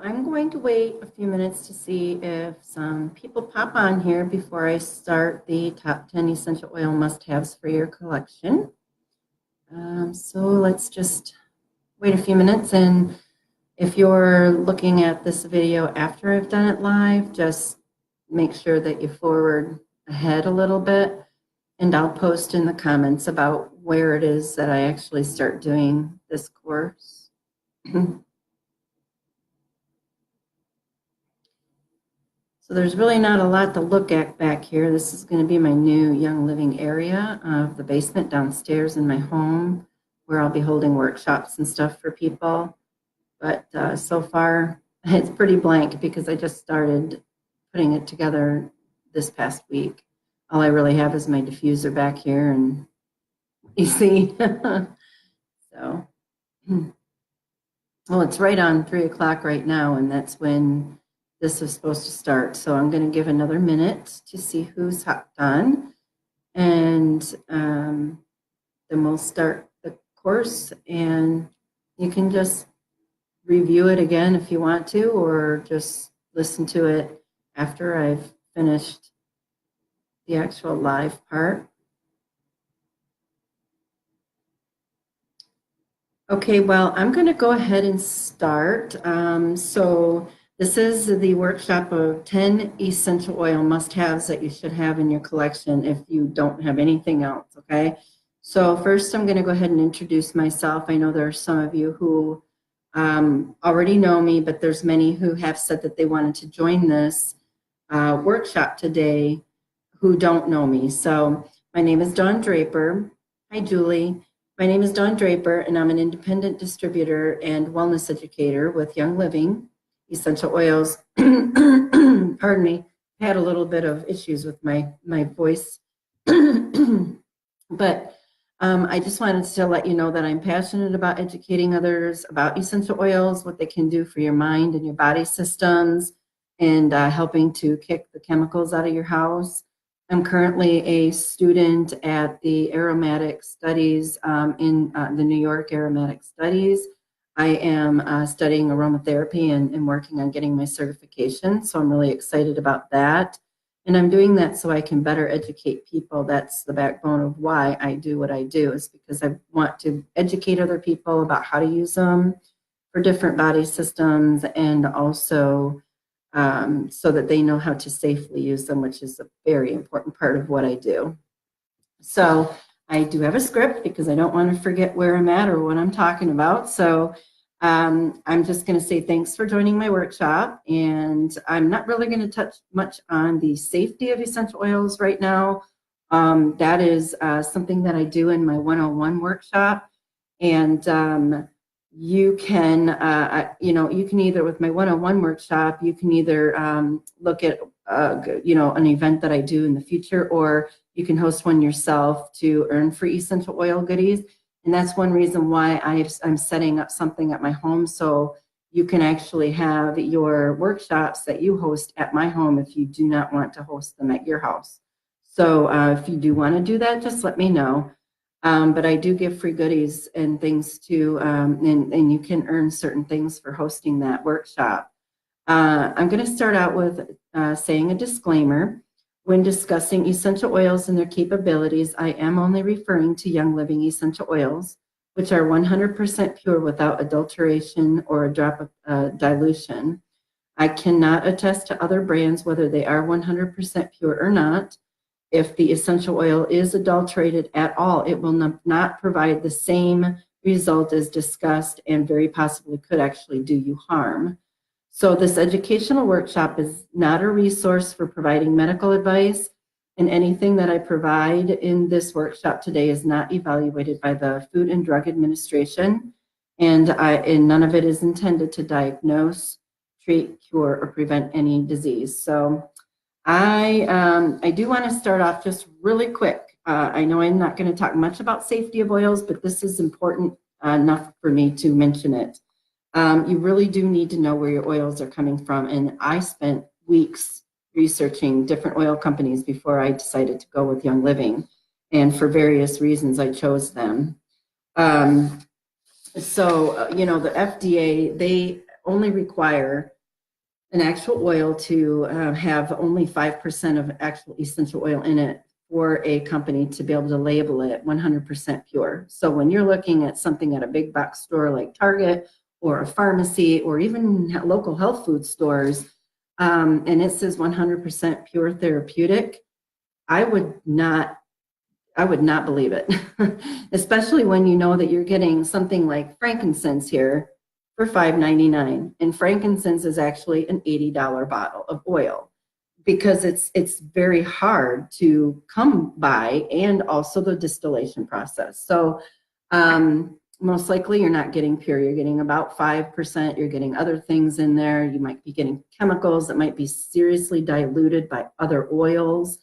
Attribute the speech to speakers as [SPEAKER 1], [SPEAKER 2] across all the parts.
[SPEAKER 1] I'm going to wait a few minutes to see if some people pop on here before I start the top 10 essential oil must-haves for your collection. So let's just wait a few minutes, and if you're looking at this video after I've done it live, just make sure that you forward ahead a little bit, and I'll post in the comments about where it is that I actually start doing this course. So there's really not a lot to look at back here. This is going to be my new Young Living area of the basement downstairs in my home, where I'll be holding workshops and stuff for people. But so far, it's pretty blank because I just started putting it together this past week. All I really have is my diffuser back here, and you see. So, well, it's right on 3 o'clock right now, and that's when this is supposed to start. So I'm going to give another minute to see who's hopped on, and then we'll start the course, and you can just review it again if you want to, or just listen to it after I've finished the actual live part. Okay, well, I'm going to go ahead and start. So this is the workshop of 10 essential oil must-haves that you should have in your collection if you don't have anything else, okay? So first I'm going to go ahead and introduce myself. I know there are some of you who already know me, but there's many who have said that they wanted to join this workshop today who don't know me. So my name is Dawn Draper. Hi, Julie. My name is Dawn Draper, and I'm an independent distributor and wellness educator with Young Living Essential Oils. Pardon me, I had a little bit of issues with my voice. But I just wanted to let you know that I'm passionate about educating others about essential oils, what they can do for your mind and your body systems, and helping to kick the chemicals out of your house. I'm currently a student at the aromatic studies in the New York aromatic studies. I am studying aromatherapy and working on getting my certification, so I'm really excited about that. And I'm doing that so I can better educate people. That's the backbone of why I do what I do, is because I want to educate other people about how to use them for different body systems, and also so that they know how to safely use them, which is a very important part of what I do. So I do have a script because I don't want to forget where I'm at or what I'm talking about. So I'm just going to say thanks for joining my workshop, and I'm not really going to touch much on the safety of essential oils right now. That is something that I do in my 101 workshop, and you can, you can either, with my 101 workshop, you can either look at, an event that I do in the future, or you can host one yourself to earn free essential oil goodies. And that's one reason why I'm setting up something at my home, so you can actually have your workshops that you host at my home if you do not want to host them at your house. So if you do want to do that, just let me know. But I do give free goodies and things too, and you can earn certain things for hosting that workshop. I'm going to start out with saying a disclaimer. When discussing essential oils and their capabilities, I am only referring to Young Living essential oils, which are 100% pure without adulteration or a drop of dilution. I cannot attest to other brands whether they are 100% pure or not. If the essential oil is adulterated at all, it will not provide the same result as discussed, and very possibly could actually do you harm. So this educational workshop is not a resource for providing medical advice, and anything that I provide in this workshop today is not evaluated by the Food and Drug Administration, and none of it is intended to diagnose, treat, cure, or prevent any disease. So I do want to start off just really quick. I know I'm not going to talk much about safety of oils, but this is important enough for me to mention it. You really do need to know where your oils are coming from, and I spent weeks researching different oil companies before I decided to go with Young Living, and for various reasons I chose them. The FDA, they only require an actual oil to have only 5% of actual essential oil in it for a company to be able to label it 100% pure. So when you're looking at something at a big box store like Target or a pharmacy or even local health food stores, and it says 100% pure therapeutic, I would not believe it, especially when you know that you're getting something like frankincense here for $5.99, and frankincense is actually an $80 bottle of oil because it's very hard to come by, and also the distillation process. So most likely you're not getting pure. You're getting about 5%. You're getting other things in there. You might be getting chemicals that might be seriously diluted by other oils.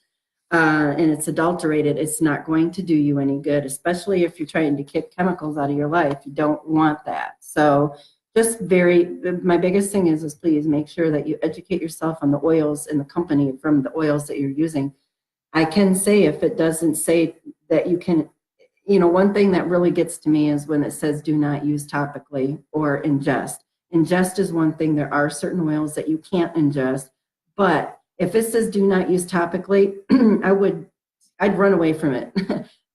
[SPEAKER 1] And it's adulterated. It's not going to do you any good, especially if you're trying to kick chemicals out of your life. You don't want that. So my biggest thing is please make sure that you educate yourself on the oils in the company from the oils that you're using. I can say, if it doesn't say that you can, one thing that really gets to me is when it says do not use topically or ingest. Ingest is one thing. There are certain oils that you can't ingest, but if it says do not use topically, I'd run away from it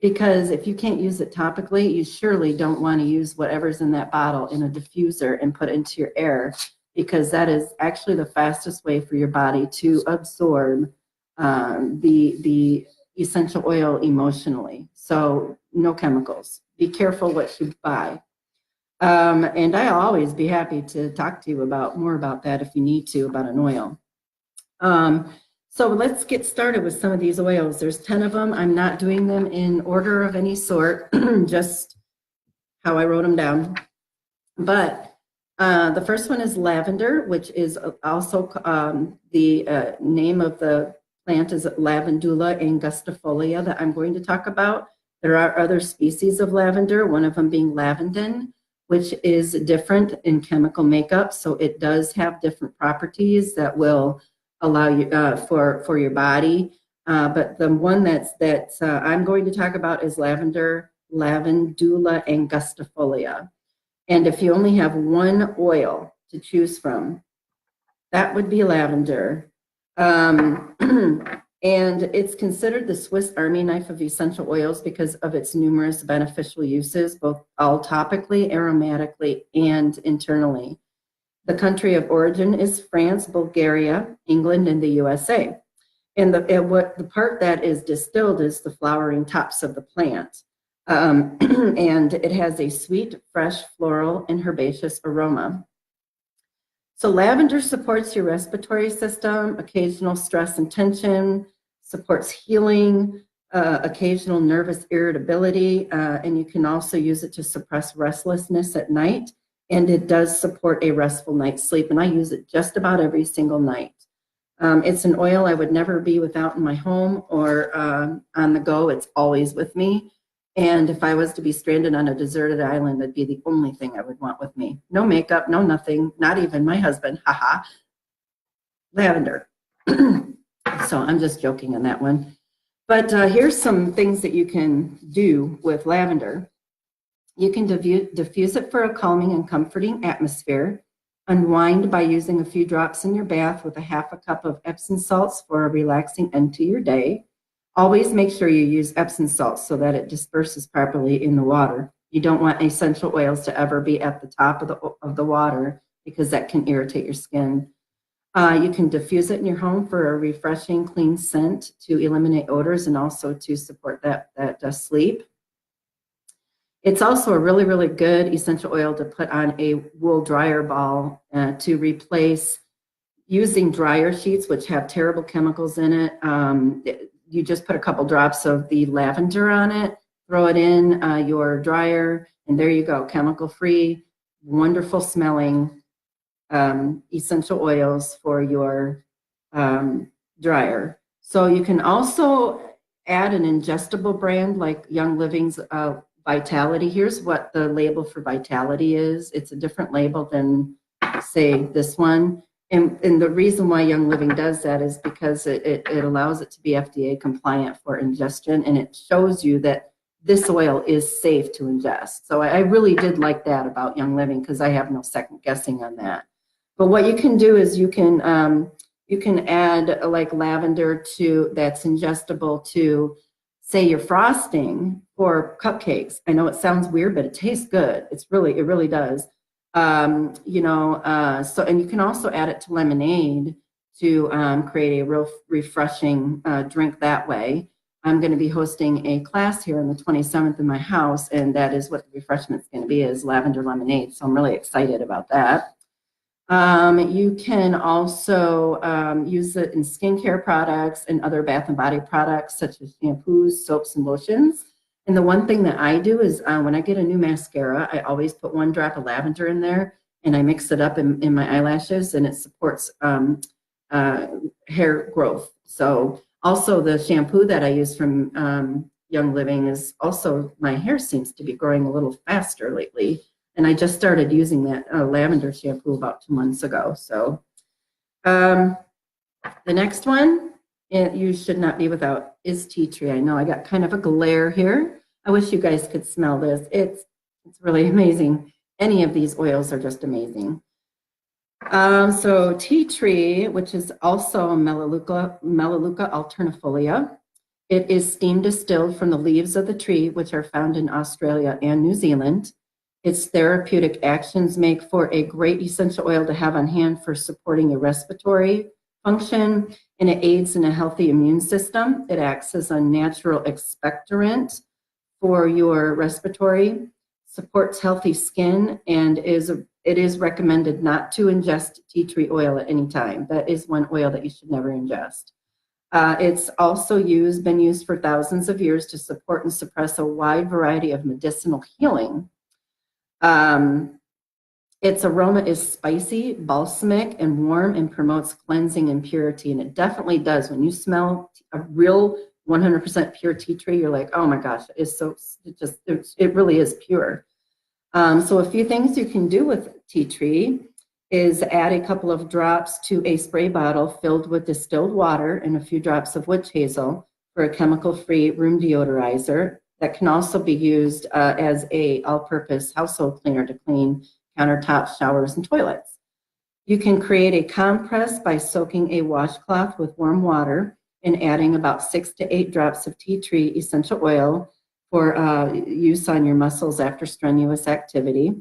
[SPEAKER 1] because if you can't use it topically, you surely don't want to use whatever's in that bottle in a diffuser and put it into your air, because that is actually the fastest way for your body to absorb the essential oil emotionally. So no chemicals. Be careful what you buy. And I'll always be happy to talk to you more about that if you need to, about an oil. So let's get started with some of these oils. There's 10 of them. I'm not doing them in order of any sort, just how I wrote them down. But the first one is lavender, which is also the name of the plant is Lavandula angustifolia that I'm going to talk about. There are other species of lavender, one of them being lavandin, which is different in chemical makeup. So it does have different properties that will allow you for your body. But the one that I'm going to talk about is Lavandula angustifolia. And if you only have one oil to choose from, that would be lavender. And it's considered the Swiss Army knife of essential oils because of its numerous beneficial uses, both all topically, aromatically, and internally. The country of origin is France, Bulgaria, England, and the USA. And the part that is distilled is the flowering tops of the plant. And it has a sweet, fresh, floral, and herbaceous aroma. So lavender supports your respiratory system, occasional stress and tension, supports healing, occasional nervous irritability, and you can also use it to suppress restlessness at night. And it does support a restful night's sleep, and I use it just about every single night. It's an oil I would never be without in my home or on the go. It's always with me. And if I was to be stranded on a deserted island, that'd be the only thing I would want with me. No makeup, no nothing, not even my husband, haha. Lavender. So I'm just joking on that one. But here's some things that you can do with lavender. You can diffuse it for a calming and comforting atmosphere. Unwind by using a few drops in your bath with a half a cup of Epsom salts for a relaxing end to your day. Always make sure you use Epsom salts so that it disperses properly in the water. You don't want essential oils to ever be at the top of the water because that can irritate your skin. You can diffuse it in your home for a refreshing, clean scent to eliminate odors and also to support that sleep. It's also a really, really good essential oil to put on a wool dryer ball to replace using dryer sheets, which have terrible chemicals in it. You just put a couple drops of the lavender on it, throw it in your dryer, and there you go, chemical-free, wonderful smelling essential oils for your dryer. So you can also add an ingestible brand like Young Living's Vitality. Here's what the label for Vitality is. It's a different label than, say, this one. And the reason why Young Living does that is because it allows it to be FDA compliant for ingestion, and it shows you that this oil is safe to ingest. So I really did like that about Young Living because I have no second guessing on that. But what you can do is you can add like lavender to that's ingestible to, say, your frosting for cupcakes. I know it sounds weird, but it tastes good. It really does. So, and you can also add it to lemonade to create a real refreshing drink that way. I'm going to be hosting a class here on the 27th in my house, and that is what the refreshment's going to be, is lavender lemonade. So I'm really excited about that. You can also use it in skincare products and other bath and body products, such as shampoos, soaps, and lotions. And the one thing that I do is when I get a new mascara, I always put 1 drop of lavender in there, and I mix it up in my eyelashes, and it supports hair growth. So also the shampoo that I use from Young Living is also, my hair seems to be growing a little faster lately. And I just started using that lavender shampoo about 2 months ago. So the next one you should not be without is tea tree. I know I got kind of a glare here. I wish you guys could smell this. It's really amazing. Any of these oils are just amazing. So tea tree, which is also Melaleuca alternifolia. It is steam distilled from the leaves of the tree, which are found in Australia and New Zealand. Its therapeutic actions make for a great essential oil to have on hand for supporting your respiratory function, and it aids in a healthy immune system. It acts as a natural expectorant for your respiratory, supports healthy skin, and it is recommended not to ingest tea tree oil at any time. That is one oil that you should never ingest. It's also been used for thousands of years to support and suppress a wide variety of medicinal healing. Its aroma is spicy, balsamic, and warm, and promotes cleansing and purity. And it definitely does. When you smell a real 100% pure tea tree, you're like, oh my gosh, it really is pure. So a few things you can do with tea tree is add a couple of drops to a spray bottle filled with distilled water and a few drops of witch hazel for a chemical-free room deodorizer. That can also be used as a all-purpose household cleaner to clean countertops, showers, and toilets. You can create a compress by soaking a washcloth with warm water and adding about 6 to 8 drops of tea tree essential oil for use on your muscles after strenuous activity.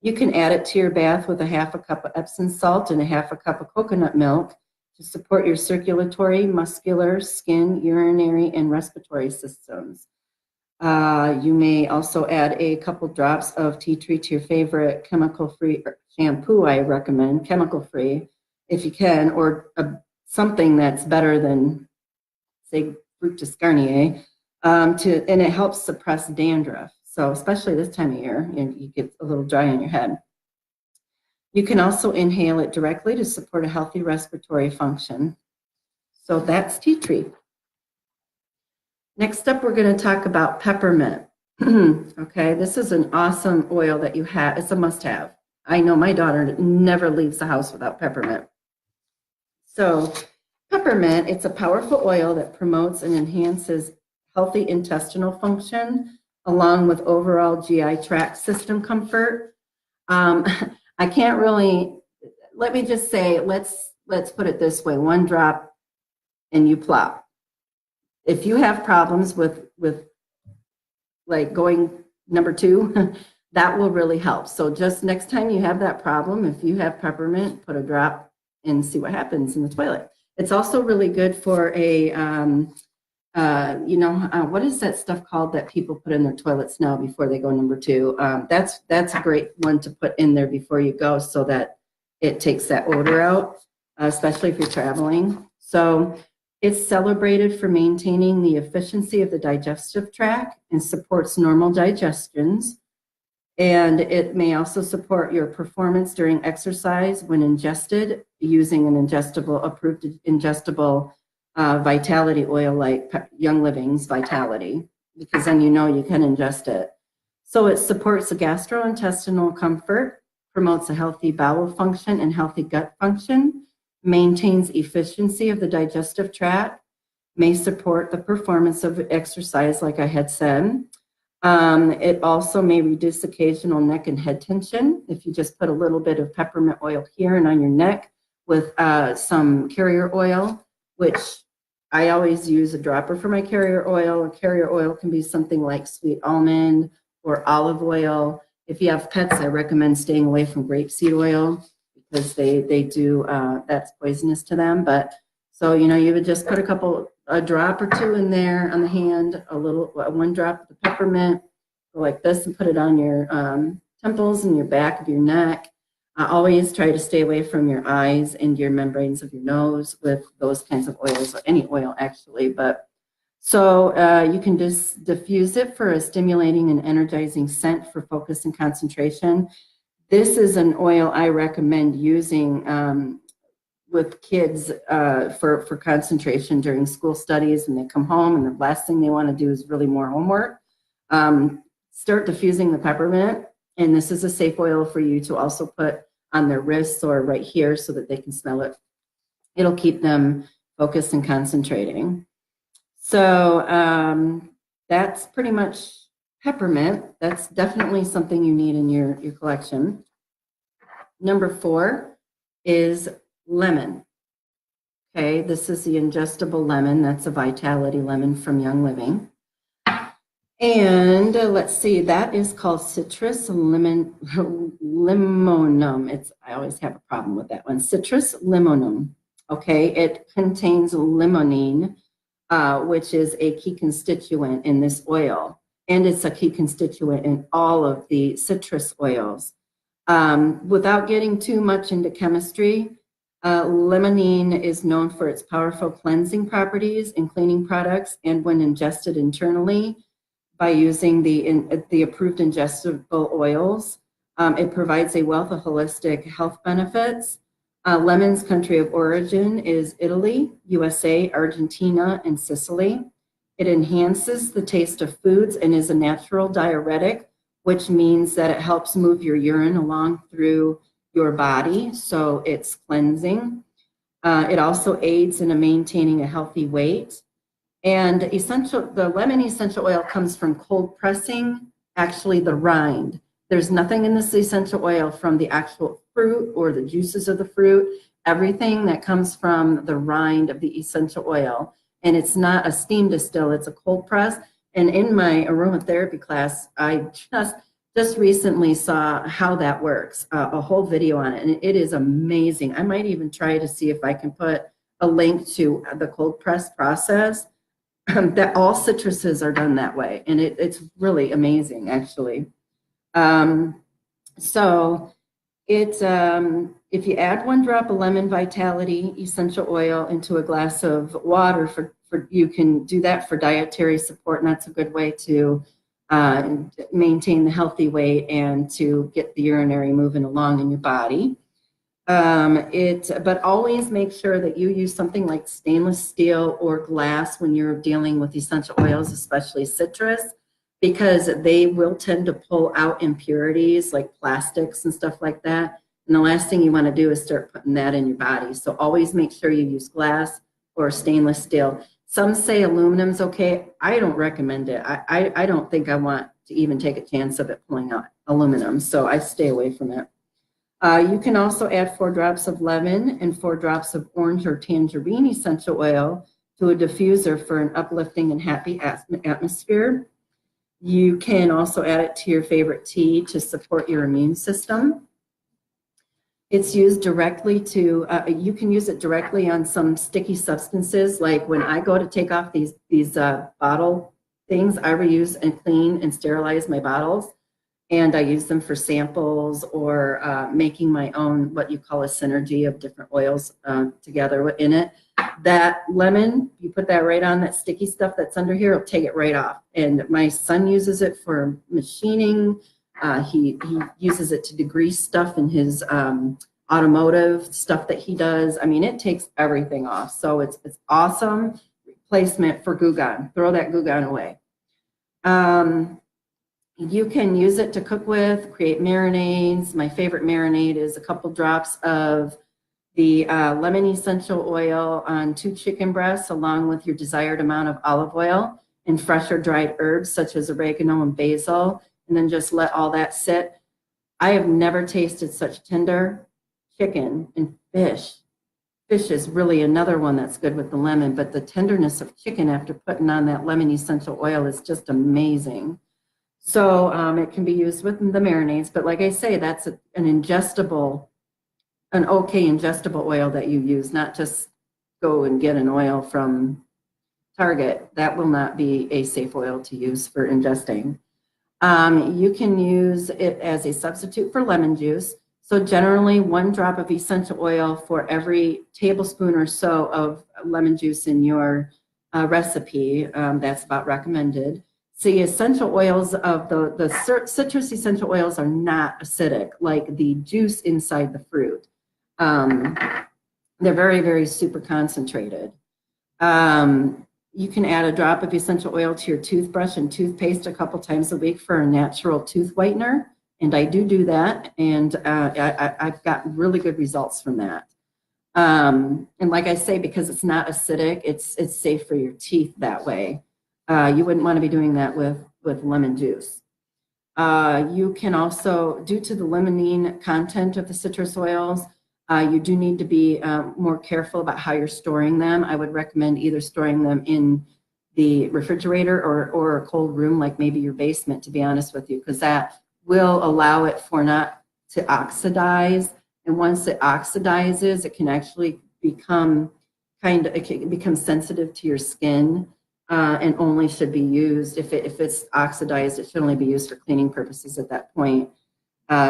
[SPEAKER 1] You can add it to your bath with a half a cup of Epsom salt and a half a cup of coconut milk to support your circulatory, muscular, skin, urinary, and respiratory systems. You may also add a couple drops of tea tree to your favorite chemical-free shampoo. I recommend chemical-free if you can, or something that's better than, say, Fructis Garnier, and it helps suppress dandruff. So especially this time of year, you get a little dry on your head. You can also inhale it directly to support a healthy respiratory function. So that's tea tree. Next up, we're going to talk about peppermint. Okay, this is an awesome oil that you have. It's a must-have. I know my daughter never leaves the house without peppermint. So peppermint, it's a powerful oil that promotes and enhances healthy intestinal function, along with overall GI tract system comfort. I can't really, let me just say, let's put it this way, 1 drop and you plop. If you have problems with like going number 2, that will really help. So just next time you have that problem, if you have peppermint, put a drop and see what happens in the toilet. It's also really good for a, what is that stuff called that people put in their toilets now before they go number 2? That's a great one to put in there before you go so that it takes that odor out, especially if you're traveling. So it's celebrated for maintaining the efficiency of the digestive tract and supports normal digestions. And it may also support your performance during exercise when ingested using an approved ingestible vitality oil like Young Living's Vitality, because then you know you can ingest it. So it supports the gastrointestinal comfort, promotes a healthy bowel function and healthy gut function, maintains efficiency of the digestive tract, may support the performance of exercise, like I had said. It also may reduce occasional neck and head tension if you just put a little bit of peppermint oil here and on your neck with some carrier oil, which I always use a dropper for my carrier oil. A carrier oil can be something like sweet almond or olive oil. If you have pets, I recommend staying away from grapeseed oil because they do, that's poisonous to them. But so, you would just put a drop or two in there on the hand, one drop of the peppermint, go like this and put it on your temples and your back of your neck. Always try to stay away from your eyes and your membranes of your nose with those kinds of oils, or any oil actually. But so you can just diffuse it for a stimulating and energizing scent for focus and concentration. This is an oil I recommend using with kids for concentration during school studies when they come home and the last thing they want to do is really more homework. Start diffusing the peppermint, and this is a safe oil for you to also put on their wrists or right here so that they can smell it. It'll keep them focused and concentrating. So that's pretty much peppermint. That's definitely something you need in your collection. Number 4 is lemon. Okay, this is the ingestible lemon. That's a Vitality lemon from Young Living. And let's see, that is called Citrus Limonum. I always have a problem with that one. Citrus Limonum. Okay, it contains limonene, which is a key constituent in this oil. And it's a key constituent in all of the citrus oils. Without getting too much into chemistry, limonene is known for its powerful cleansing properties in cleaning products, and when ingested internally by using the approved ingestible oils, it provides a wealth of holistic health benefits. Lemon's country of origin is Italy, USA, Argentina, and Sicily. It enhances the taste of foods and is a natural diuretic, which means that it helps move your urine along through your body, so it's cleansing. It also aids in maintaining a healthy weight. And the lemon essential oil comes from cold pressing, actually the rind. There's nothing in this essential oil from the actual fruit or the juices of the fruit. Everything that comes from the rind of the essential oil. And it's not a steam distill, it's a cold press. And in my aromatherapy class, I just recently saw how that works, a whole video on it, and it is amazing. I might even try to see if I can put a link to the cold press process. That all citruses are done that way, and it's really amazing, actually. So it's if you add 1 drop of lemon Vitality essential oil into a glass of water, you can do that for dietary support, and that's a good way to maintain the healthy weight and to get the urinary moving along in your body. But always make sure that you use something like stainless steel or glass when you're dealing with essential oils, especially citrus, because they will tend to pull out impurities like plastics and stuff like that. And the last thing you want to do is start putting that in your body. So always make sure you use glass or stainless steel. Some say aluminum's okay. I don't recommend it. I don't think I want to even take a chance of it pulling out aluminum, so I stay away from it. You can also add 4 drops of lemon and 4 drops of orange or tangerine essential oil to a diffuser for an uplifting and happy atmosphere. You can also add it to your favorite tea to support your immune system. It's used directly you can use it directly on some sticky substances. Like when I go to take off these bottle things, I reuse and clean and sterilize my bottles. And I use them for samples or making my own, what you call a synergy of different oils together in it. That lemon, you put that right on that sticky stuff that's under here, it'll take it right off. And my son uses it for machining. He uses it to degrease stuff in his automotive stuff that he does. I mean, it takes everything off. So it's awesome replacement for Goo Gone. Throw that Goo Gone away. You can use it to cook with, create marinades. My favorite marinade is a couple drops of the lemon essential oil on 2 chicken breasts along with your desired amount of olive oil. and fresh or dried herbs such as oregano and basil, and then just let all that sit. I have never tasted such tender chicken and fish. Fish is really another one that's good with the lemon, but the tenderness of chicken after putting on that lemon essential oil is just amazing. So it can be used with the marinades, but like I say, that's an ingestible, an okay ingestible oil that you use, not just go and get an oil from Target. That will not be a safe oil to use for ingesting. You can use it as a substitute for lemon juice. So generally 1 drop of essential oil for every tablespoon or so of lemon juice in your recipe. That's about recommended. See, essential oils of the citrus essential oils are not acidic like the juice inside the fruit. They're very, very super concentrated. You can add a drop of essential oil to your toothbrush and toothpaste a couple times a week for a natural tooth whitener. And I do that, and I've got really good results from that. And like I say, because it's not acidic, it's safe for your teeth that way. You wouldn't want to be doing that with lemon juice. You can also, due to the limonene content of the citrus oils, you do need to be more careful about how you're storing them. I would recommend either storing them in the refrigerator or a cold room, like maybe your basement, to be honest with you, because that will allow it for not to oxidize. And once it oxidizes, it can actually become it can become sensitive to your skin and only should be used, if it's oxidized, it should only be used for cleaning purposes at that point.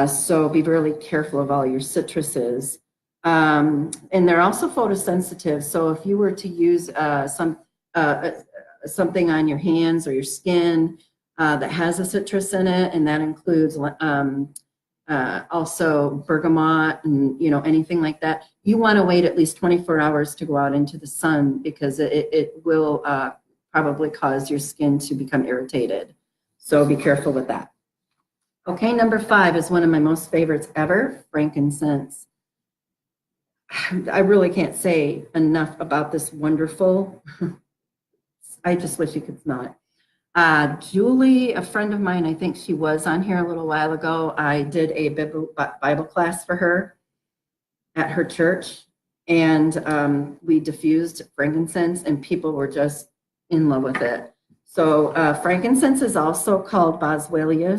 [SPEAKER 1] So be really careful of all your citruses. And they're also photosensitive. So if you were to use something on your hands or your skin that has a citrus in it, and that includes also bergamot and anything like that, you want to wait at least 24 hours to go out into the sun, because it will probably cause your skin to become irritated. So be careful with that. Okay, number 5 is one of my most favorites ever, frankincense. I really can't say enough about this wonderful, I just wish you could smell it. Julie, a friend of mine, I think she was on here a little while ago. I did a Bible class for her at her church, and we diffused frankincense, and people were just in love with it. So frankincense is also called Boswellia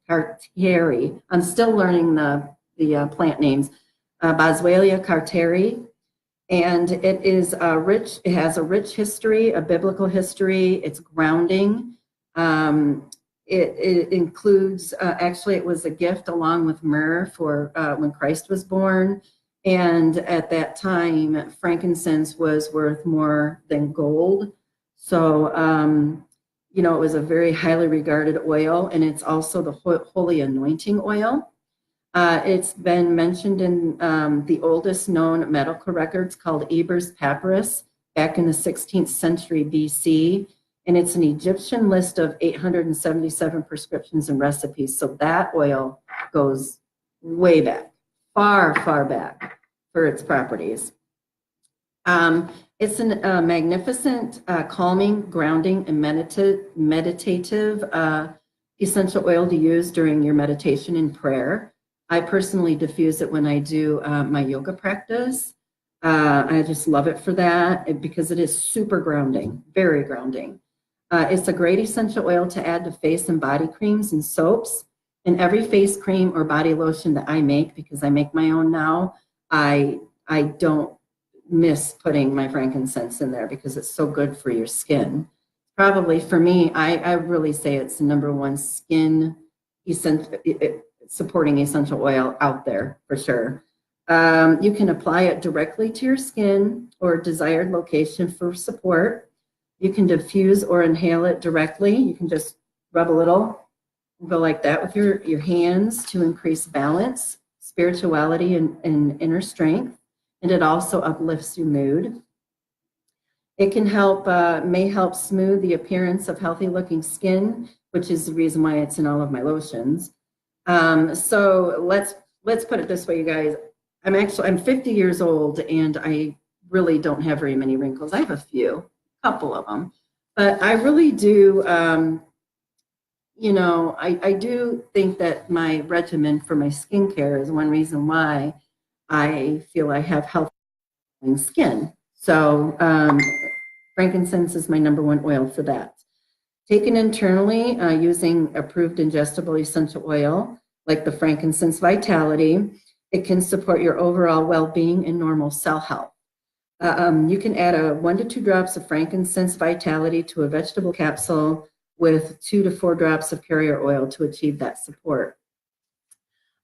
[SPEAKER 1] cartieri. I'm still learning the plant names. Boswellia cartieri. And it is rich. It has a rich history, a biblical history. It's grounding. It includes, actually, it was a gift along with myrrh for when Christ was born. And at that time, frankincense was worth more than gold. So, it was a very highly regarded oil, and it's also the holy anointing oil. It's been mentioned in the oldest known medical records called Eber's Papyrus back in the 16th century BC. And it's an Egyptian list of 877 prescriptions and recipes. So that oil goes way back, far, far back for its properties. It's a magnificent, calming, grounding, and meditative essential oil to use during your meditation and prayer. I personally diffuse it when I do my yoga practice. I just love it for that because it is super grounding, very grounding. It's a great essential oil to add to face and body creams and soaps. And every face cream or body lotion that I make, because I make my own now, I don't miss putting my frankincense in there because it's so good for your skin. Probably for me, I really say it's the #1 skin supporting essential oil out there for sure. You can apply it directly to your skin or desired location for support. You can diffuse or inhale it directly. You can just rub a little, go like that with your hands to increase balance, spirituality, and inner strength. And it also uplifts your mood. It can may help smooth the appearance of healthy looking skin, which is the reason why it's in all of my lotions. So let's put it this way, you guys. I'm 50 years old, and I really don't have very many wrinkles. I have a few, couple of them. But I really do, you know, I do think that my regimen for my skincare is one reason why I feel I have healthy skin. So frankincense is my number one oil for that. Taken internally using approved ingestible essential oil, like the frankincense Vitality, it can support your overall well-being and normal cell health. You can add 1 to 2 drops of frankincense Vitality to a vegetable capsule with 2 to 4 drops of carrier oil to achieve that support.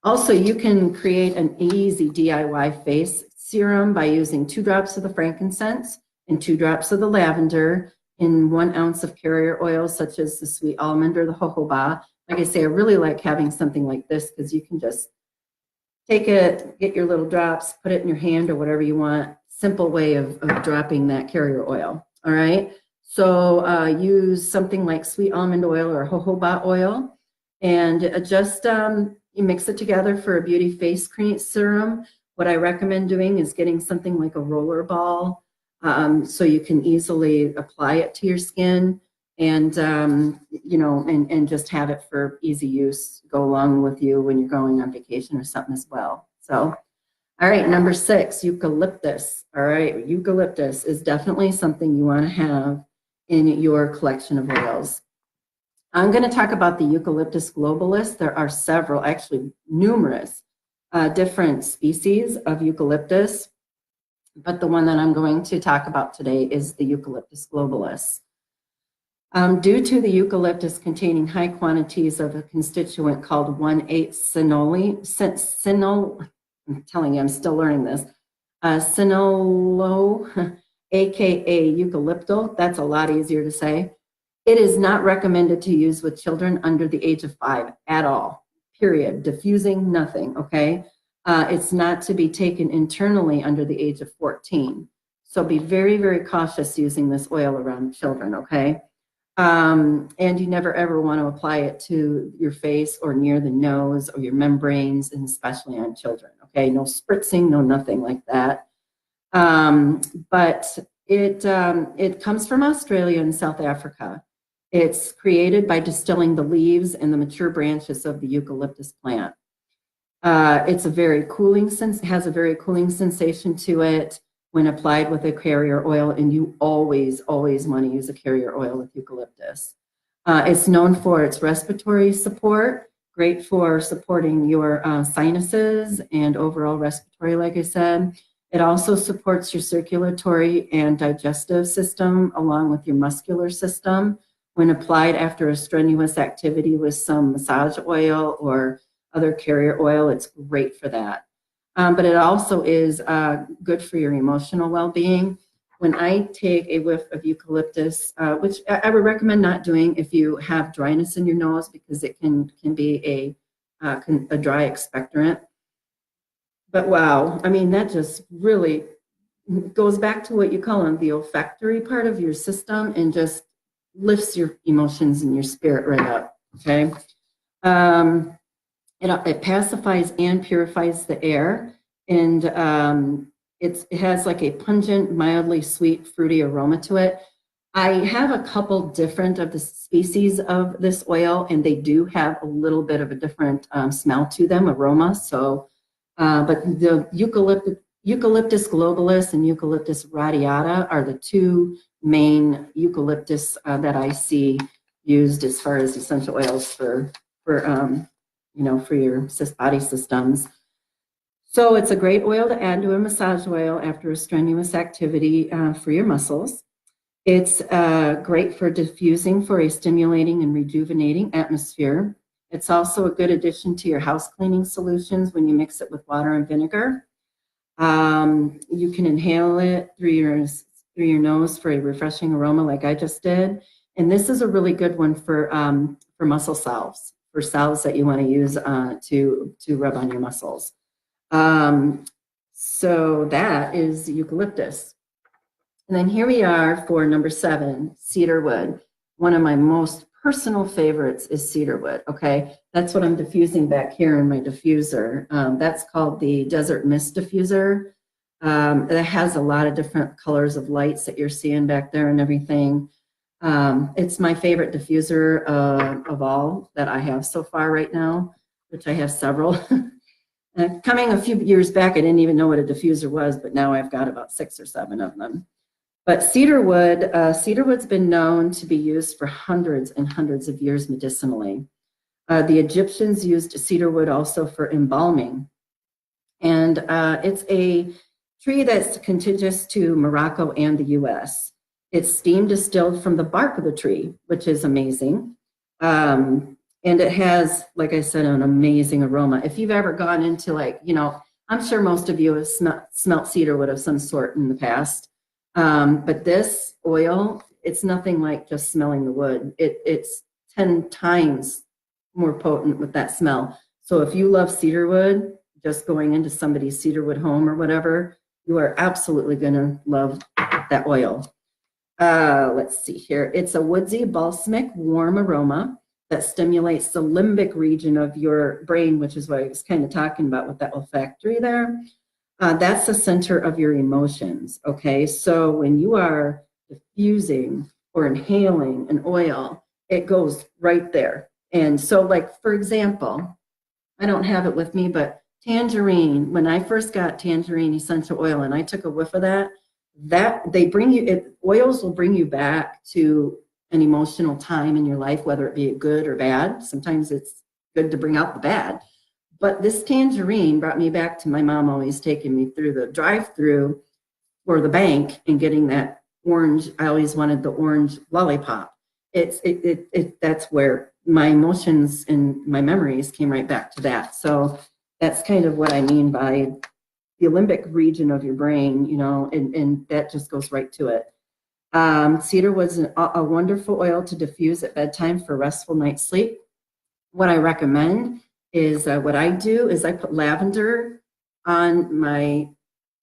[SPEAKER 1] Also, you can create an easy DIY face serum by using 2 drops of the frankincense and 2 drops of the lavender in 1 ounce of carrier oil, such as the sweet almond or the jojoba. Like I say, I really like having something like this because you can just take it, get your little drops, put it in your hand or whatever you want. Simple way of dropping that carrier oil. All right. So use something like sweet almond oil or jojoba oil, and just you mix it together for a beauty face cream serum. What I recommend doing is getting something like a roller ball, so you can easily apply it to your skin, and you know, and just have it for easy use, go along with you when you're going on vacation or something as well. So, all right, number 6, eucalyptus. All right, eucalyptus is definitely something you want to have in your collection of oils. I'm going to talk about the Eucalyptus globalis. There are several, actually numerous different species of eucalyptus, but the one that I'm going to talk about today is the Eucalyptus globalis. Due to the eucalyptus containing high quantities of a constituent called 1,8-cinyl, I'm telling you, I'm still learning this, cinylo, aka eucalyptal, that's a lot easier to say. It is not recommended to use with children under the age of 5 at all, period. Diffusing, nothing, okay? It's not to be taken internally under the age of 14. So be very, very cautious using this oil around children, okay? And you never ever want to apply it to your face or near the nose or your membranes, and especially on children, okay? No spritzing, no nothing like that. But it comes from Australia and South Africa. It's created by distilling the leaves and the mature branches of the eucalyptus plant. It's a very cooling has a very cooling sensation to it when applied with a carrier oil, and you always, always want to use a carrier oil with eucalyptus. It's known for its respiratory support, great for supporting your sinuses and overall respiratory, like I said. It also supports your circulatory and digestive system along with your muscular system. When applied after a strenuous activity with some massage oil or other carrier oil, it's great for that. But it also is good for your emotional well-being. When I take a whiff of eucalyptus, which I would recommend not doing if you have dryness in your nose, because it can be a dry expectorant. But wow, I mean, that just really goes back to what you call the olfactory part of your system and just lifts your emotions and your spirit right up, okay? It pacifies and purifies the air, and it has like a pungent, mildly sweet, fruity aroma to it. I have a couple different of the species of this oil, and they do have a little bit of a different smell to them, aroma. So, but the Eucalyptus globalis and Eucalyptus radiata are the 2 main eucalyptus that I see used as far as essential oils for you know, for your body systems. So it's a great oil to add to a massage oil after a strenuous activity for your muscles. It's great for diffusing for a stimulating and rejuvenating atmosphere. It's also a good addition to your house cleaning solutions when you mix it with water and vinegar. You can inhale it through your nose for a refreshing aroma like I just did. And this is a really good one for muscle salves, for salves that you want to use to rub on your muscles. So that is eucalyptus. And then here we are for number 7, cedarwood. One of my most personal favorites is cedarwood, okay? That's what I'm diffusing back here in my diffuser. That's called the Desert Mist Diffuser. It has a lot of different colors of lights that you're seeing back there and everything. It's my favorite diffuser of all that I have so far right now, which I have several. Coming a few years back, I didn't even know what a diffuser was, but now I've got about 6 or 7 of them. But cedarwood's been known to be used for hundreds and hundreds of years medicinally. The Egyptians used cedarwood also for embalming. And it's a tree that's contiguous to Morocco and the US. It's steam distilled from the bark of the tree, which is amazing. And it has, like I said, an amazing aroma. If you've ever gone into I'm sure most of you have smelt cedarwood of some sort in the past. But this oil, it's nothing like just smelling the wood. It's 10 times more potent with that smell. So if you love cedarwood, just going into somebody's cedarwood home or whatever, you are absolutely gonna love that oil. Let's see here. It's a woodsy, balsamic, warm aroma that stimulates the limbic region of your brain, which is what I was kind of talking about with that olfactory there. That's the center of your emotions, okay? So when you are diffusing or inhaling an oil, it goes right there. And so like, for example, I don't have it with me, but tangerine, when I first got tangerine essential oil and I took a whiff of that oils will bring you back to an emotional time in your life, whether it be good or bad. Sometimes it's good to bring out the bad. But this tangerine brought me back to my mom always taking me through the drive-through or the bank and getting that orange. I always wanted the orange lollipop. That's where my emotions and my memories came right back to that. So that's kind of what I mean by the limbic region of your brain, and that just goes right to it. Cedarwood's a wonderful oil to diffuse at bedtime for restful night's sleep. What I recommend is what I do is I put lavender on my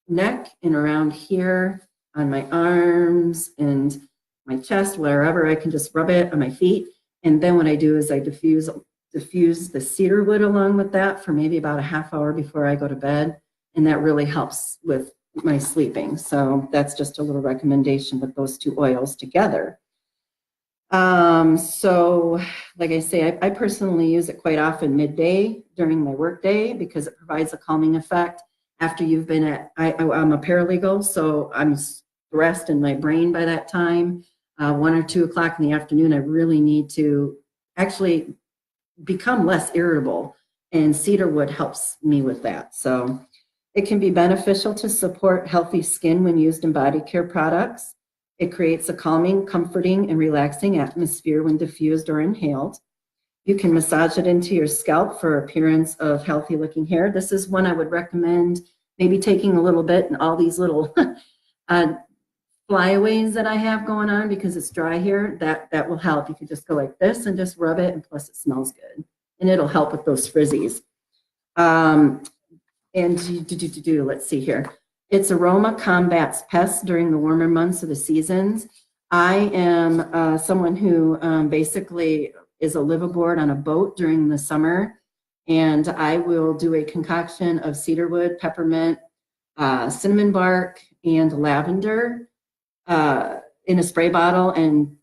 [SPEAKER 1] neck and around here, on my arms and my chest, wherever I can just rub it on my feet. And then what I do is I diffuse the cedarwood along with that for maybe about a half hour before I go to bed. And that really helps with my sleeping. So that's just a little recommendation with those two oils together. So like I say, I personally use it quite often midday during my workday because it provides a calming effect after you've been I'm a paralegal, so I'm stressed in my brain by that time. 1 or 2 o'clock in the afternoon, I really need to actually become less irritable, and cedarwood helps me with that. So it can be beneficial to support healthy skin when used in body care products. It creates a calming, comforting, and relaxing atmosphere when diffused or inhaled. You can massage it into your scalp for appearance of healthy looking hair. This is one I would recommend maybe taking a little bit and all these little flyaways that I have going on because it's dry here. That will help. You can just go like this and just rub it, and plus it smells good. And it'll help with those frizzies. Let's see here. Its aroma combats pests during the warmer months of the seasons. I am someone who basically is a liveaboard on a boat during the summer, and I will do a concoction of cedarwood, peppermint, cinnamon bark, and lavender in a spray bottle, and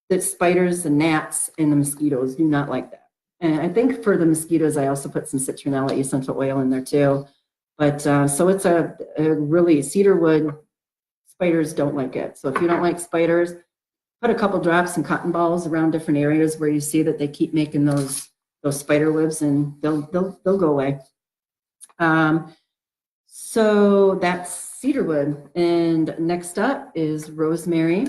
[SPEAKER 1] the spiders, the gnats, and the mosquitoes do not like that. And I think for the mosquitoes, I also put some citronella essential oil in there too. But so it's a really cedarwood, spiders don't like it. So if you don't like spiders, put a couple drops and cotton balls around different areas where you see that they keep making those spider webs, and they'll go away. So that's cedarwood. And next up is rosemary,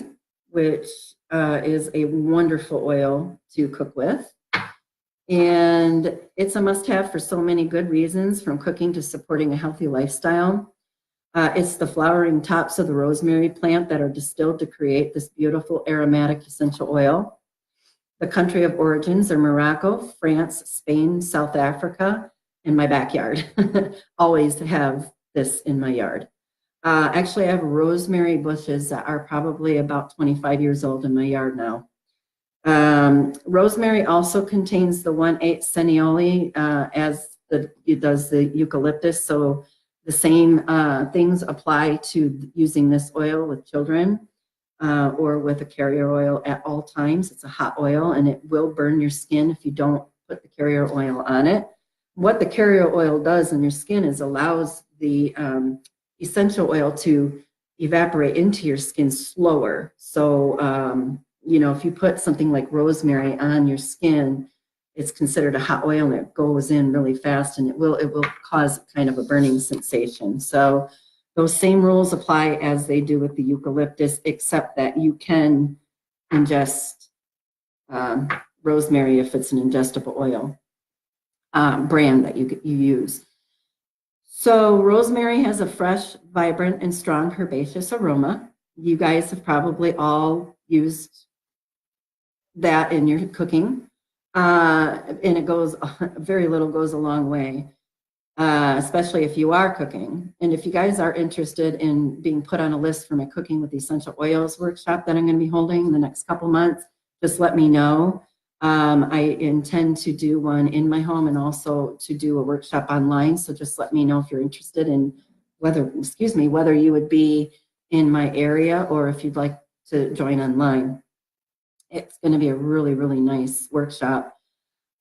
[SPEAKER 1] which is a wonderful oil to cook with. And it's a must-have for so many good reasons, from cooking to supporting a healthy lifestyle. It's the flowering tops of the rosemary plant that are distilled to create this beautiful aromatic essential oil. The country of origins are Morocco, France, Spain, South Africa, and my backyard. Always have this in my yard. Actually, I have rosemary bushes that are probably about 25 years old in my yard now. Rosemary also contains the 1,8 senioli as it does the eucalyptus. So The same things apply to using this oil with children or with a carrier oil at all times. It's a hot oil and it will burn your skin if you don't put the carrier oil on it. What the carrier oil does on your skin is allows the essential oil to evaporate into your skin slower. So, you know, if you put something like rosemary on your skin, it's considered a hot oil and it goes in really fast and it will cause kind of a burning sensation. So those same rules apply as they do with the eucalyptus, except that you can ingest rosemary if it's an ingestible oil brand that you use. So rosemary has a fresh, vibrant, and strong herbaceous aroma. You guys have probably all used that in your cooking. And it goes, very little goes a long way, especially if you are cooking. And if you guys are interested in being put on a list for my Cooking with Essential Oils workshop that I'm going to be holding in the next couple months, just let me know. I intend to do one in my home and also to do a workshop online. So just let me know if you're interested in whether you would be in my area or if you'd like to join online. It's going to be a really, really nice workshop.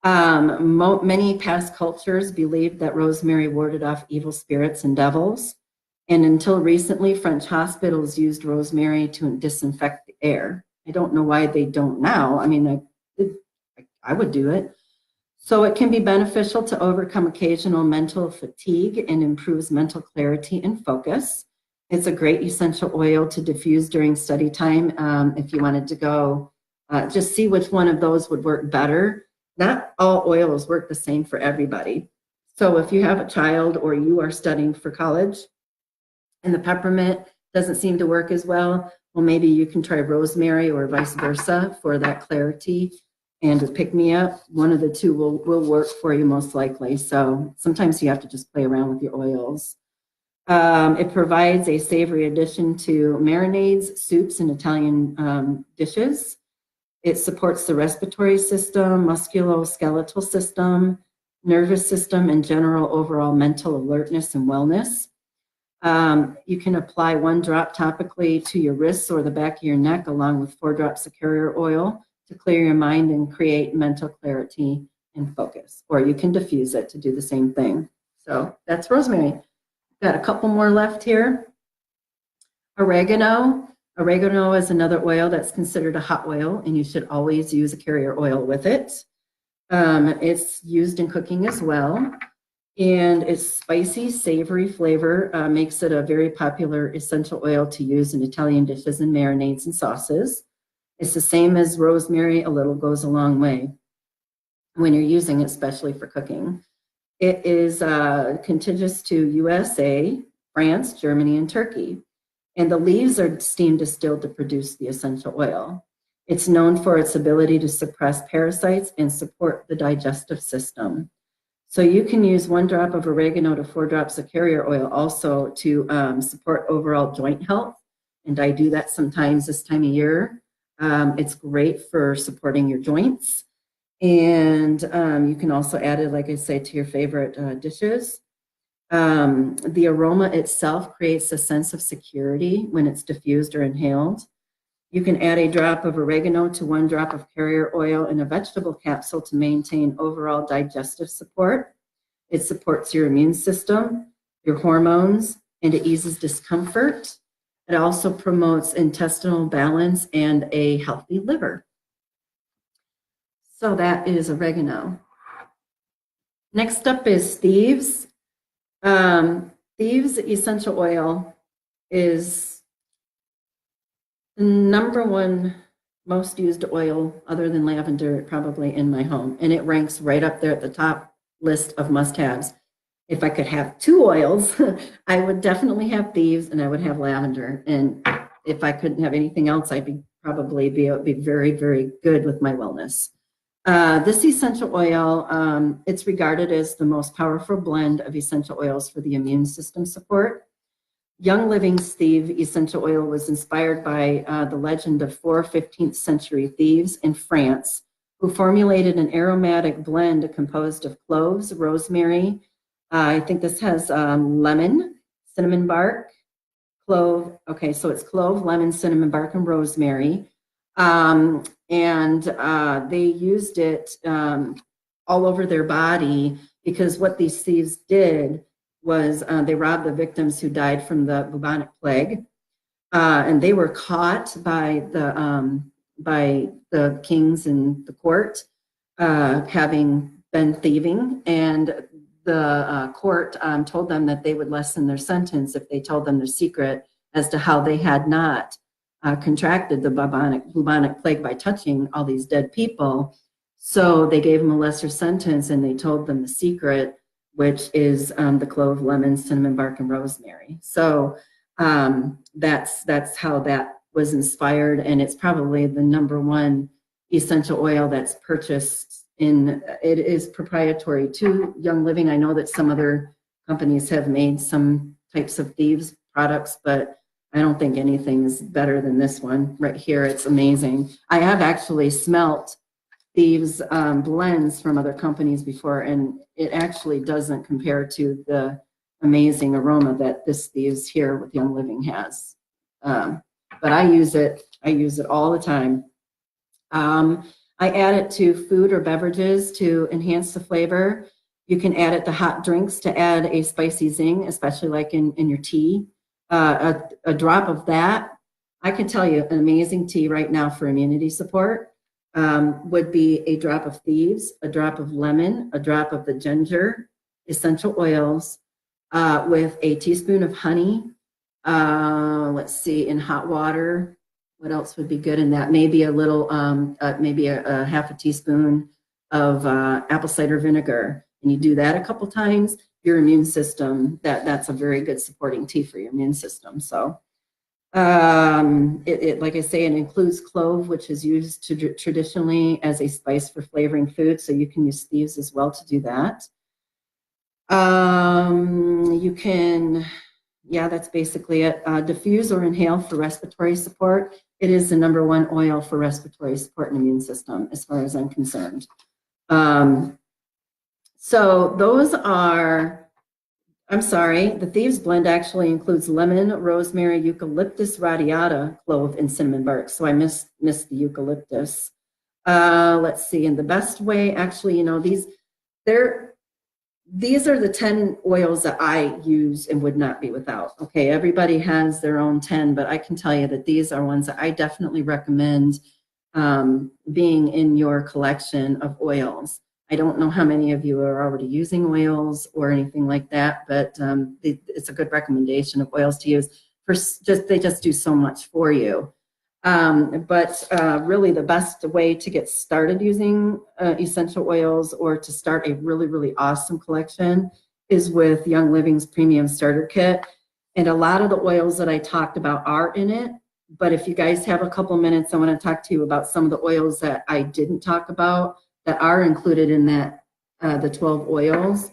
[SPEAKER 1] Many past cultures believed that rosemary warded off evil spirits and devils. And until recently, French hospitals used rosemary to disinfect the air. I don't know why they don't now. I mean, I would do it. So it can be beneficial to overcome occasional mental fatigue and improves mental clarity and focus. It's a great essential oil to diffuse during study time. If you wanted to go, just see which one of those would work better. Not all oils work the same for everybody. So if you have a child or you are studying for college and the peppermint doesn't seem to work as well, well, maybe you can try rosemary or vice versa for that clarity and to pick me up. One of the two will work for you most likely. So sometimes you have to just play around with your oils. It provides a savory addition to marinades, soups, and Italian dishes. It supports the respiratory system, musculoskeletal system, nervous system, and general overall mental alertness and wellness. You can apply 1 drop topically to your wrists or the back of your neck, along with 4 drops of carrier oil to clear your mind and create mental clarity and focus. Or you can diffuse it to do the same thing. So that's rosemary. Got a couple more left here. Oregano. Oregano is another oil that's considered a hot oil, and you should always use a carrier oil with it. It's used in cooking as well, and its spicy, savory flavor makes it a very popular essential oil to use in Italian dishes and marinades and sauces. It's the same as rosemary. A little goes a long way when you're using it, especially for cooking. It is contiguous to USA, France, Germany, and Turkey. And the leaves are steam distilled to produce the essential oil. It's known for its ability to suppress parasites and support the digestive system. So you can use 1 drop of oregano to 4 drops of carrier oil also to support overall joint health. And I do that sometimes this time of year. It's great for supporting your joints. And you can also add it, like I say, to your favorite dishes. The aroma itself creates a sense of security when it's diffused or inhaled. You can add a drop of oregano to 1 drop of carrier oil in a vegetable capsule to maintain overall digestive support. It supports your immune system, your hormones, and it eases discomfort. It also promotes intestinal balance and a healthy liver. So that is oregano. Next up is thieves. Thieves essential oil is the #1 most used oil other than lavender probably in my home. And it ranks right up there at the top list of must-haves. If I could have 2 oils, I would definitely have thieves and I would have lavender. And if I couldn't have anything else, I'd be very, very good with my wellness. This essential oil, it's regarded as the most powerful blend of essential oils for the immune system support. Young Living's Thieves essential oil was inspired by the legend of 4 15th century thieves in France who formulated an aromatic blend composed of cloves, rosemary, I think this has lemon, cinnamon bark, clove. Okay, so it's clove, lemon, cinnamon bark, and rosemary. And they used it all over their body because what these thieves did was they robbed the victims who died from the bubonic plague. And they were caught by the kings in the court having been thieving, and the court told them that they would lessen their sentence if they told them their secret as to how they had not contracted the bubonic plague by touching all these dead people. So they gave them a lesser sentence, and they told them the secret, which is the clove, lemon, cinnamon bark, and rosemary. So that's how that was inspired, and it's probably the #1 essential oil that's purchased. It is proprietary to Young Living. I know that some other companies have made some types of thieves products, but I don't think anything is better than this one right here. It's amazing. I have actually smelt thieves blends from other companies before, and it actually doesn't compare to the amazing aroma that this thieves here with Young Living has. But I use it all the time. I add it to food or beverages to enhance the flavor. You can add it to hot drinks to add a spicy zing, especially like in your tea. A drop of that, I can tell you an amazing tea right now for immunity support would be a drop of thieves, a drop of lemon, a drop of the ginger essential oils with a teaspoon of honey. Let's see, in hot water. What else would be good in that? Maybe a little, maybe a half a teaspoon of apple cider vinegar. And you do that a couple times, your immune system, that's a very good supporting tea for your immune system. So like I say, it includes clove, which is used traditionally as a spice for flavoring food. So you can use thieves as well to do that. You can, yeah, that's basically it. Diffuse or inhale for respiratory support. It is the #1 oil for respiratory support and immune system, as far as I'm concerned. So those are, I'm sorry, the Thieves Blend actually includes lemon, rosemary, eucalyptus radiata, clove, and cinnamon bark. So I missed the eucalyptus. Let's see, in the best way, actually, you know, these are the 10 oils that I use and would not be without. Okay, everybody has their own 10, but I can tell you that these are ones that I definitely recommend being in your collection of oils. I don't know how many of you are already using oils or anything like that, but it's a good recommendation of oils to use. They just do so much for you. But really the best way to get started using essential oils or to start a really, really awesome collection is with Young Living's Premium Starter Kit. And a lot of the oils that I talked about are in it. But if you guys have a couple minutes, I want to talk to you about some of the oils that I didn't talk about that are included in that, the 12 oils,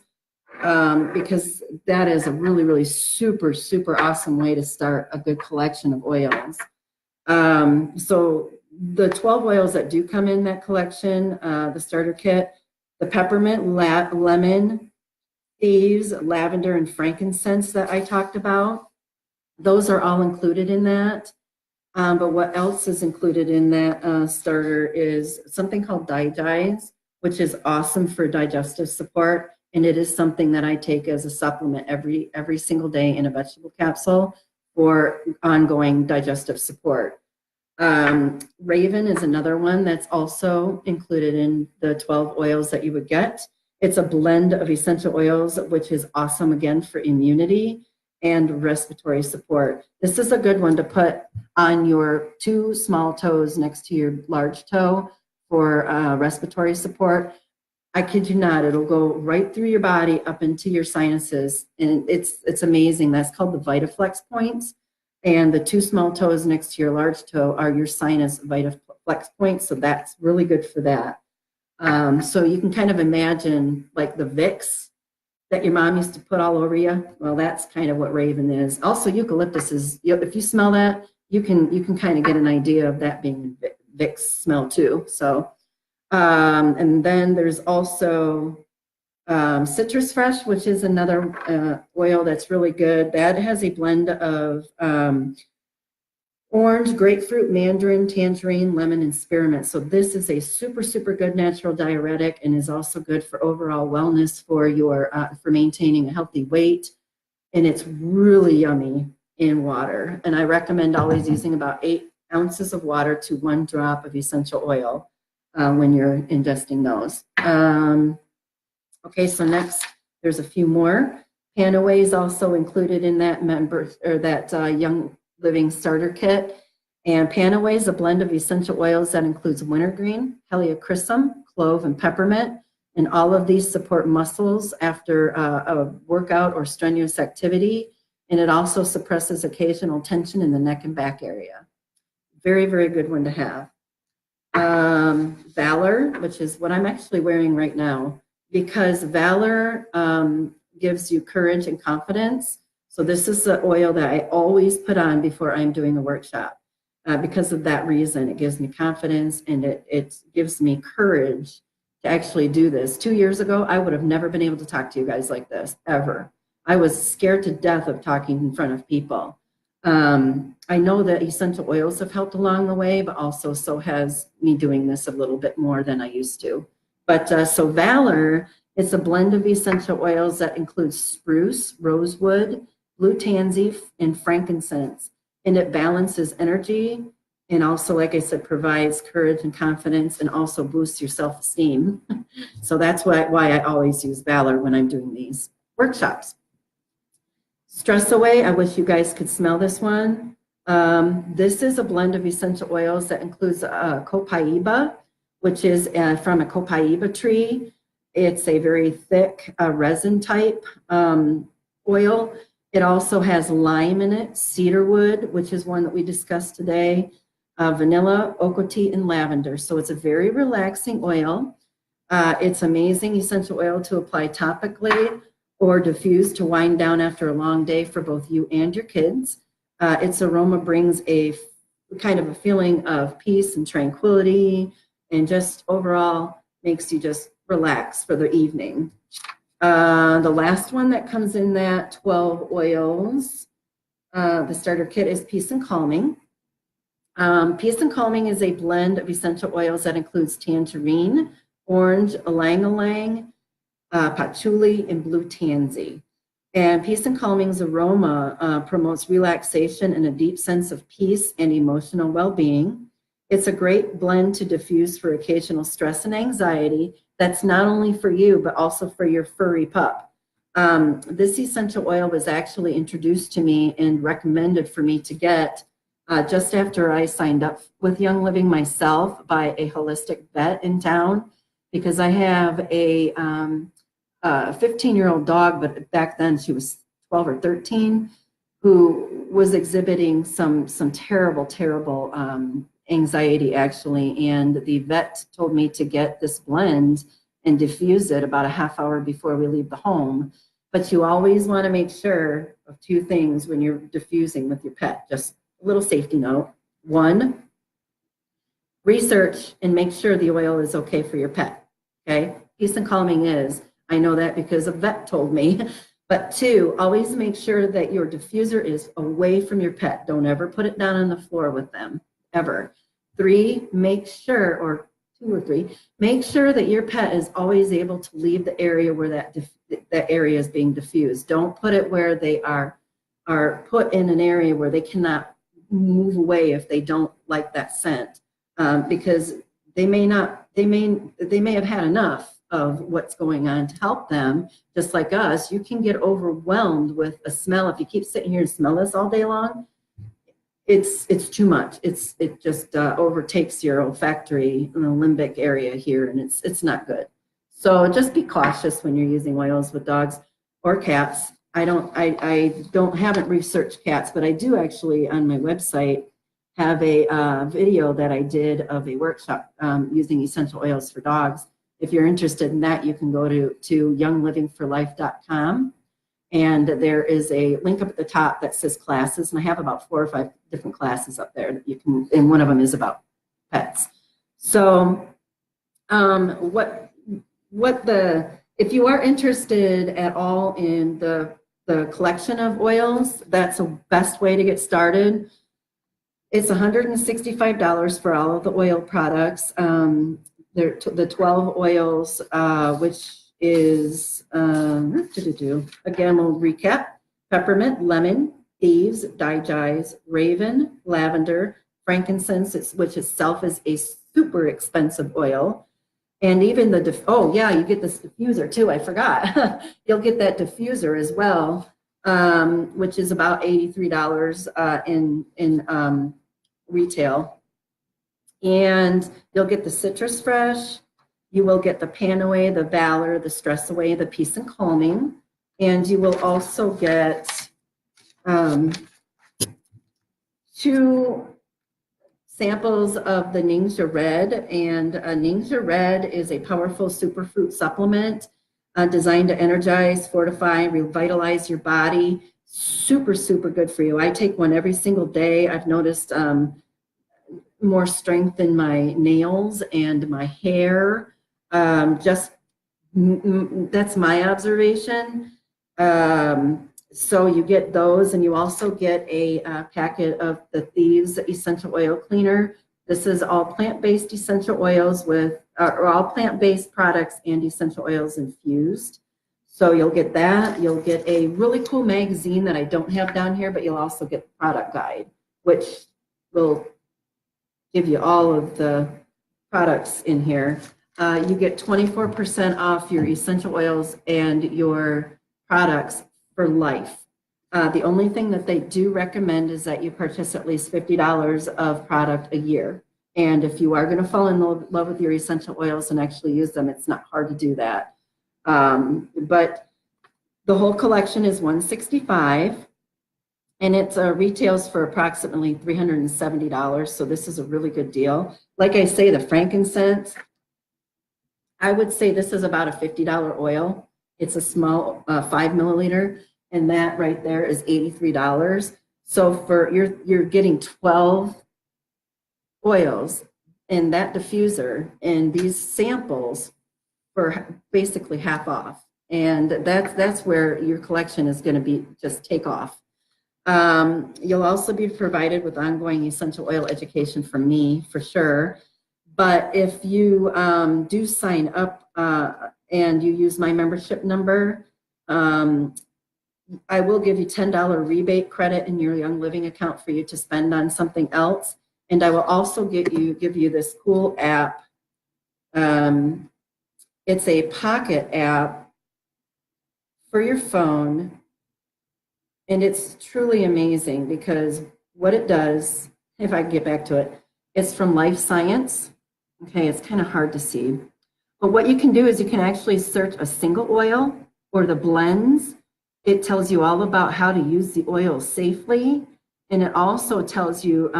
[SPEAKER 1] because that is a really, really super, super awesome way to start a good collection of oils. So the 12 oils that do come in that collection, the starter kit, the peppermint, lemon, thieves, lavender, and frankincense that I talked about, those are all included in that. But what else is included in that starter is something called Digize, which is awesome for digestive support. And it is something that I take as a supplement every single day in a vegetable capsule for ongoing digestive support. Raven is another one that's also included in the 12 oils that you would get. It's a blend of essential oils, which is awesome again for immunity and respiratory support. This is a good one to put on your 2 small toes next to your large toe for respiratory support. I kid you not, it'll go right through your body up into your sinuses, and it's amazing. That's called the VitaFlex points, and the 2 small toes next to your large toe are your sinus VitaFlex points, so that's really good for that. So you can kind of imagine like the Vicks that your mom used to put all over you. Well, that's kind of what Raven is. Also, eucalyptus is, if you smell that, you can kind of get an idea of that being Vicks smell too. So, and then there's also Citrus Fresh, which is another oil that's really good. That has a blend of orange, grapefruit, mandarin, tangerine, lemon, and spearmint. So this is a super, super good natural diuretic and is also good for overall wellness for your for maintaining a healthy weight. And it's really yummy in water. And I recommend always using about 8 ounces of water to 1 drop of essential oil when you're ingesting those. Okay, so next, there's a few more. Panaway is also included in that Young Living Starter Kit. And Panaway is a blend of essential oils that includes wintergreen, helichrysum, clove, and peppermint. And all of these support muscles after a workout or strenuous activity. And it also suppresses occasional tension in the neck and back area. Very, very good one to have. Valor, which is what I'm actually wearing right now, because Valor gives you courage and confidence. So this is the oil that I always put on before I'm doing a workshop. Because of that reason, it gives me confidence and it gives me courage to actually do this. 2 years ago, I would have never been able to talk to you guys like this, ever. I was scared to death of talking in front of people. I know that essential oils have helped along the way, but also so has me doing this a little bit more than I used to. But so Valor, it's a blend of essential oils that includes spruce, rosewood, blue tansy, and frankincense. And it balances energy and also, like I said, provides courage and confidence and also boosts your self-esteem. So that's why I always use Valor when I'm doing these workshops. Stress Away, I wish you guys could smell this one. This is a blend of essential oils that includes copaiba, which is from a copaiba tree. It's a very thick resin type oil. It also has lime in it, cedarwood, which is one that we discussed today, vanilla, ocote, and lavender. So it's a very relaxing oil. It's amazing essential oil to apply topically or diffuse to wind down after a long day for both you and your kids. Its aroma brings a kind of a feeling of peace and tranquility and just overall makes you just relax for the evening. The last one that comes in that 12 oils, the starter kit, is Peace and Calming. Peace and Calming is a blend of essential oils that includes tangerine, orange, ylang-ylang, patchouli, and blue tansy. And Peace and Calming's aroma promotes relaxation and a deep sense of peace and emotional well-being. It's a great blend to diffuse for occasional stress and anxiety. That's not only for you, but also for your furry pup. This essential oil was actually introduced to me and recommended for me to get just after I signed up with Young Living myself by a holistic vet in town, because I have a 15-year-old dog, but back then she was 12 or 13, who was exhibiting some terrible, terrible anxiety actually. And the vet told me to get this blend and diffuse it about a half hour before we leave the home. But you always want to make sure of 2 things when you're diffusing with your pet. Just a little safety note. 1, research and make sure the oil is okay for your pet. Okay? Peace and Calming is. I know that because a vet told me. But 2, always make sure that your diffuser is away from your pet. Don't ever put it down on the floor with them, ever. 3, make sure, or 2 or 3, make sure that your pet is always able to leave the area where that area is being diffused. Don't put it where they are put in an area where they cannot move away if they don't like that scent, because they may have had enough of what's going on to help them. Just like us, you can get overwhelmed with a smell. If you keep sitting here and smell this all day long, it's too much. It just overtakes your olfactory and the limbic area here, and it's not good. So just be cautious when you're using oils with dogs or cats. I haven't researched cats, but I do actually on my website have a video that I did of a workshop using essential oils for dogs. If you're interested in that, you can go to younglivingforlife.com. And there is a link up at the top that says classes. And I have about 4 or 5 different classes up there that you can, and one of them is about pets. So what the If you are interested at all in the collection of oils, that's the best way to get started. It's $165 for all of the oil products. They're the 12 oils, which is, again, we'll recap: peppermint, lemon, thieves, digize, raven, lavender, frankincense, which itself is a super expensive oil. And even the, oh yeah, you get this diffuser too, I forgot. You'll get that diffuser as well, which is about $83 in retail. And you'll get the Citrus Fresh, you will get the Pan Away, the Valor, the Stress Away, the Peace and Calming, and you will also get 2 samples of the Ningxia Red. And Ningxia Red is a powerful superfood supplement designed to energize, fortify, revitalize your body. Super, super good for you. I take one every single day. I've noticed more strength in my nails and my hair. That's my observation. So you get those, and you also get a packet of the Thieves Essential Oil Cleaner. This is all plant-based essential oils or all plant-based products and essential oils infused. So you'll get that. You'll get a really cool magazine that I don't have down here, but you'll also get the product guide, which will give you all of the products in here. You get 24% off your essential oils and your products for life. The only thing that they do recommend is that you purchase at least $50 of product a year. And if you are going to fall in love with your essential oils and actually use them, it's not hard to do that. But the whole collection is $165, and it retails for approximately $370. So this is a really good deal. Like I say, the frankincense, I would say this is about a $50 oil. It's a small 5 milliliter, and that right there is $83. So for you're getting 12 oils and that diffuser and these samples for basically half off. And that's where your collection is going to be just take off. You'll also be provided with ongoing essential oil education from me for sure. But if you do sign up and you use my membership number, I will give you $10 rebate credit in your Young Living account for you to spend on something else. And I will also give you this cool app. It's a pocket app for your phone. And it's truly amazing because what it does, if I get back to it, it's from Life Science. Okay, it's kind of hard to see. But what you can do is you can actually search a single oil or the blends. It tells you all about how to use the oil safely. And it also tells you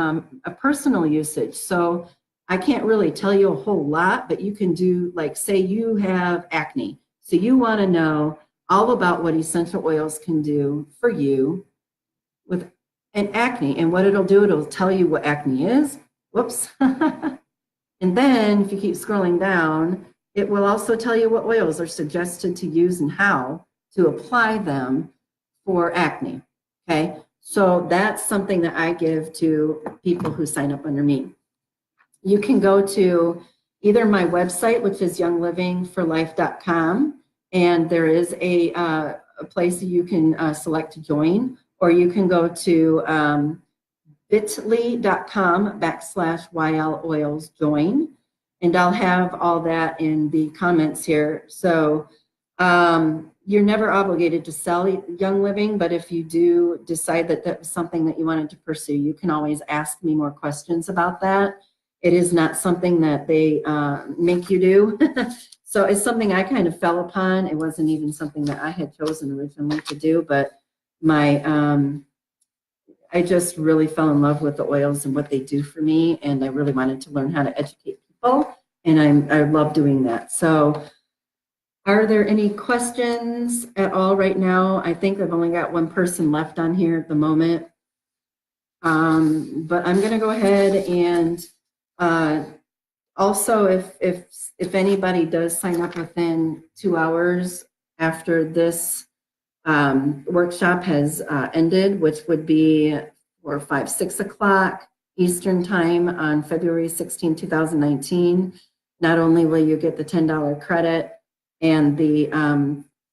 [SPEAKER 1] a personal usage. So I can't really tell you a whole lot, but you can do, like, say you have acne. So you want to know all about what essential oils can do for you with an acne. And what it'll do, it'll tell you what acne is. Whoops. And then if you keep scrolling down, it will also tell you what oils are suggested to use and how to apply them for acne. Okay, so that's something that I give to people who sign up under me. You can go to either my website, which is younglivingforlife.com, and there is a place you can select to join, or you can go to bit.ly.com/YL Oils join, and I'll have all that in the comments here. So you're never obligated to sell Young Living, but if you do decide that that's something that you wanted to pursue, you can always ask me more questions about that. It is not something that they make you do. So it's something I kind of fell upon. It wasn't even something that I had chosen originally to do, but I just really fell in love with the oils and what they do for me, and I really wanted to learn how to educate people, and I love doing that. So are there any questions at all right now? I think I've only got one person left on here at the moment, but I'm going to go ahead and Also, if anybody does sign up within 2 hours after this workshop has ended, which would be 4, 5, 6 o'clock Eastern time on February 16, 2019, not only will you get the $10 credit and the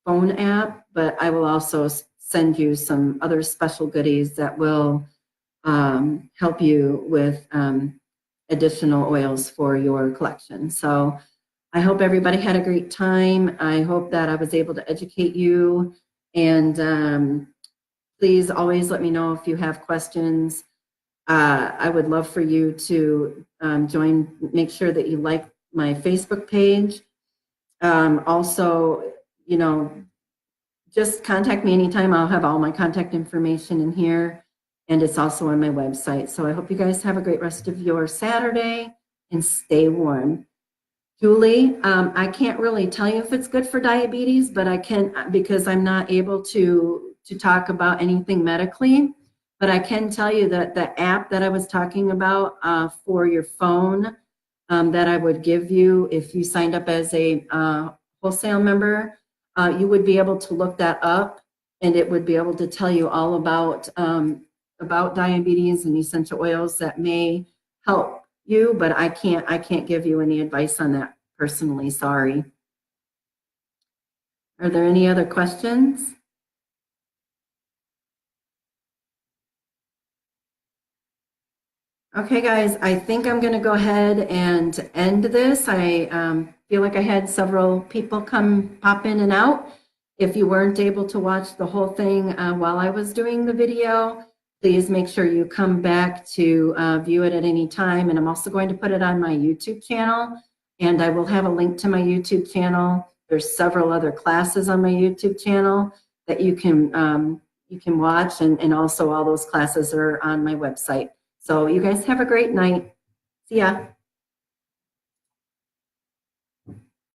[SPEAKER 1] phone app, but I will also send you some other special goodies that will help you with additional oils for your collection. So I hope everybody had a great time. I hope that I was able to educate you. And please always let me know if you have questions. I would love for you to make sure that you like my Facebook page. Also, you know, just contact me anytime. I'll have all my contact information in here, and it's also on my website. So I hope you guys have a great rest of your Saturday and stay warm. Julie, I can't really tell you if it's good for diabetes, but I can, because I'm not able to talk about anything medically, but I can tell you that the app that I was talking about for your phone that I would give you if you signed up as a wholesale member, you would be able to look that up, and it would be able to tell you all about diabetes and essential oils that may help you, but I can't give you any advice on that personally, sorry. Are there any other questions? Okay, guys, I think I'm going to go ahead and end this. I feel like I had several people pop in and out. If you weren't able to watch the whole thing while I was doing the video, please make sure you come back to view it at any time. And I'm also going to put it on my YouTube channel, and I will have a link to my YouTube channel. There's several other classes on my YouTube channel that you can watch, and also all those classes are on my website. So you guys have a great night. See ya.